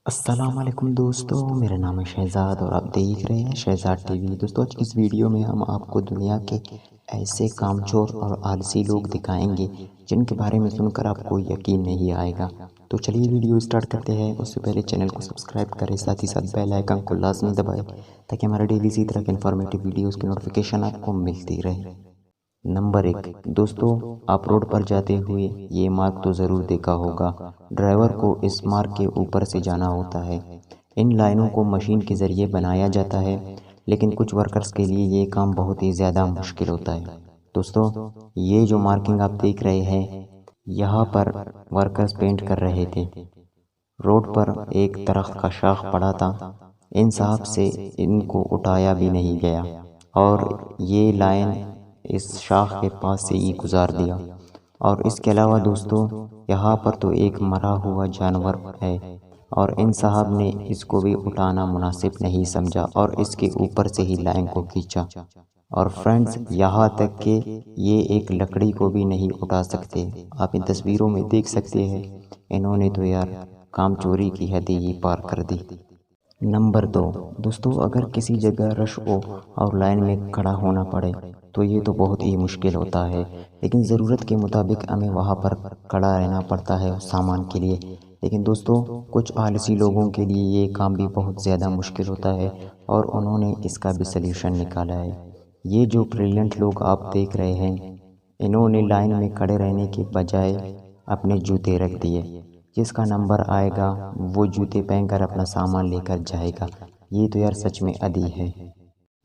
السلام علیکم دوستو، میرا نام ہے شہزاد اور آپ دیکھ رہے ہیں شہزاد ٹی وی۔ دوستو آج کی اس ویڈیو میں ہم آپ کو دنیا کے ایسے کامچور اور آلسی لوگ دکھائیں گے جن کے بارے میں سن کر آپ کو یقین نہیں آئے گا۔ تو چلیے ویڈیو اسٹارٹ کرتے ہیں۔ اس سے پہلے چینل کو سبسکرائب کریں، ساتھ ہی ساتھ بیل آئیکن کو لازمی دبائیں تاکہ ہمارا ڈیلی اسی طرح کے انفارمیٹیو ویڈیوز کی نوٹیفیکیشن آپ کو ملتی رہے۔ نمبر 1 دوستو، آپ روڈ پر جاتے ہوئے یہ مارک تو ضرور دیکھا ہوگا۔ ڈرائیور کو اس مارک کے اوپر سے جانا ہوتا ہے۔ ان لائنوں کو مشین کے ذریعے بنایا جاتا ہے، لیکن کچھ ورکرز کے لیے یہ کام بہت ہی زیادہ مشکل ہوتا ہے۔ دوستو یہ جو مارکنگ آپ دیکھ رہے ہیں، یہاں پر ورکرز پینٹ کر رہے تھے۔ روڈ پر ایک درخت کا شاخ پڑا تھا، انصاف سے ان کو اٹھایا بھی نہیں گیا اور یہ لائن اس شاخ کے پاس سے ہی گزار دیا۔ اور اس کے علاوہ دوستو یہاں پر تو ایک مرا ہوا جانور ہے اور ان صاحب نے اس کو بھی اٹھانا مناسب نہیں سمجھا اور اس کے اوپر سے ہی لائن کو کھینچا۔ اور فرینڈز یہاں تک کہ یہ ایک لکڑی کو بھی نہیں اٹھا سکتے۔ آپ ان تصویروں میں دیکھ سکتے ہیں، انہوں نے تو یار کام چوری کی حد ہی پار کر دی۔ نمبر 2 دوستو، اگر کسی جگہ رش ہو اور لائن میں کھڑا ہونا پڑے تو یہ تو بہت ہی مشکل ہوتا ہے، لیکن ضرورت کے مطابق ہمیں وہاں پر کھڑا رہنا پڑتا ہے سامان کے لیے۔ لیکن دوستو کچھ آلسی لوگوں کے لیے یہ کام بھی بہت زیادہ مشکل ہوتا ہے اور انہوں نے اس کا بھی سلیوشن نکالا ہے۔ یہ جو برلینٹ لوگ آپ دیکھ رہے ہیں، انہوں نے لائن میں کھڑے رہنے کے بجائے اپنے جوتے رکھ دیے۔ جس کا نمبر آئے گا وہ جوتے پہن کر اپنا سامان لے کر جائے گا۔ یہ تو یار سچ میں عدی ہے۔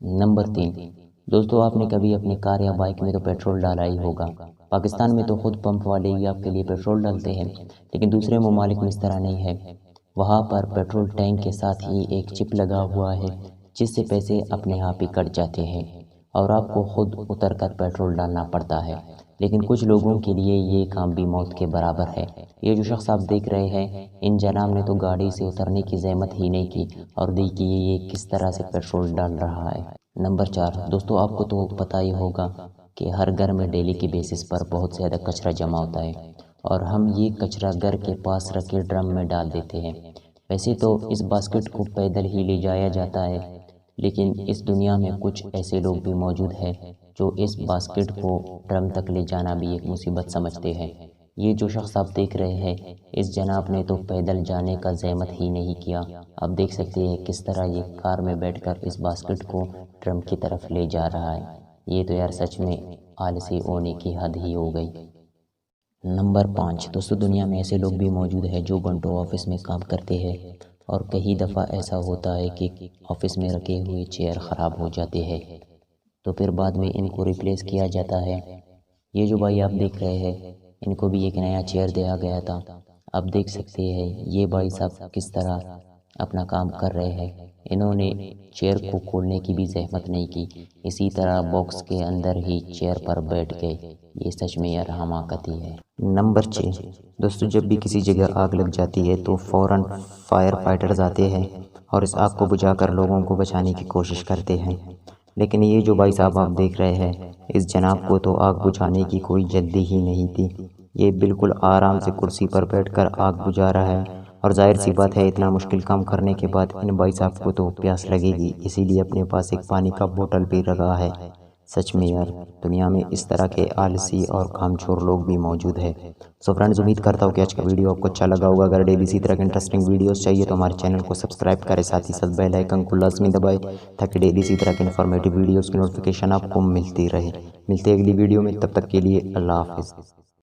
نمبر 3 دوستو، آپ نے کبھی اپنی کار یا بائک میں تو پیٹرول ڈالا ہی ہوگا۔ پاکستان میں تو خود پمپ والے ہی آپ کے لیے پیٹرول ڈالتے ہیں، لیکن دوسرے ممالک میں اس طرح نہیں ہے۔ وہاں پر پیٹرول ٹینک کے ساتھ ہی ایک چپ لگا ہوا ہے جس سے پیسے اپنے آپ ہی کٹ جاتے ہیں اور آپ کو خود اتر کر پیٹرول ڈالنا پڑتا ہے۔ لیکن کچھ لوگوں کے لیے یہ کام بھی موت کے برابر ہے۔ یہ جو شخص آپ دیکھ رہے ہیں، ان جناب نے تو گاڑی سے اترنے کی زحمت ہی نہیں کی اور دیکھیے یہ کس طرح سے پیٹرول ڈال رہا ہے۔ نمبر 4 دوستو، آپ کو تو پتہ ہی ہوگا کہ ہر گھر میں ڈیلی کی بیسس پر بہت زیادہ کچرا جمع ہوتا ہے اور ہم یہ کچرا گھر کے پاس رکھے ڈرم میں ڈال دیتے ہیں۔ ویسے تو اس باسکٹ کو پیدل ہی لے جایا جاتا ہے، لیکن اس دنیا میں کچھ ایسے لوگ بھی موجود ہیں جو اس باسکٹ کو ڈرم تک لے جانا بھی ایک مصیبت سمجھتے ہیں۔ یہ جو شخص آپ دیکھ رہے ہیں، اس جناب نے تو پیدل جانے کا زحمت ہی نہیں کیا۔ آپ دیکھ سکتے ہیں کس طرح یہ کار میں بیٹھ کر اس باسکٹ کو ڈرم کی طرف لے جا رہا ہے۔ یہ تو یار سچ میں آلسی ہونے کی حد ہی ہو گئی۔ نمبر 5 دوستو، دنیا میں ایسے لوگ بھی موجود ہیں جو گھنٹوں آفس میں کام کرتے ہیں اور کئی دفعہ ایسا ہوتا ہے کہ آفس میں رکھے ہوئے چیئر خراب ہو جاتے ہیں تو پھر بعد میں ان کو ریپلیس کیا جاتا ہے۔ یہ جو بھائی آپ دیکھ رہے ہیں، ان کو بھی ایک نیا چیئر دیا گیا تھا۔ آپ دیکھ سکتے ہیں یہ بھائی صاحب کس طرح اپنا کام کر رہے ہیں۔ انہوں نے چیئر کو کھولنے کی بھی زحمت نہیں کی، اسی طرح باکس کے اندر ہی چیئر پر بیٹھ گئے۔ یہ سچ میں یار حماقتی ہے۔ نمبر 6 دوستو، جب بھی کسی جگہ آگ لگ جاتی ہے تو فوراً فائر فائٹرز آتے ہیں اور اس آگ کو بجھا کر لوگوں کو بچانے کی کوشش کرتے ہیں، لیکن یہ جو بھائی صاحب آپ دیکھ رہے ہیں، اس جناب کو تو آگ بجھانے کی کوئی جلدی ہی نہیں تھی۔ یہ بالکل آرام سے کرسی پر بیٹھ کر آگ بجھا رہا ہے اور ظاہر سی بات ہے اتنا مشکل کام کرنے کے بعد ان بھائی صاحب کو تو پیاس لگے گی، اسی لیے اپنے پاس ایک پانی کا بوتل بھی رکھا ہے۔ سچ میں یار دنیا میں اس طرح کے آلسی اور کامچور لوگ بھی موجود ہیں۔ سو فرینڈز، امید کرتا ہوں کہ آج کا ویڈیو آپ کو اچھا لگا ہوگا۔ اگر ڈیلی اسی طرح کے انٹرسٹنگ ویڈیوز چاہیے تو ہمارے چینل کو سبسکرائب کریں، ساتھ ہی ساتھ بیل آئیکن کو لازمی دبائیں تاکہ ڈیلی اسی طرح کے انفارمیٹیو ویڈیوز کی نوٹیفیکیشن آپ کو ملتی رہے۔ ملتے ہیں اگلی ویڈیو میں، تب تک کے لیے اللہ حافظ۔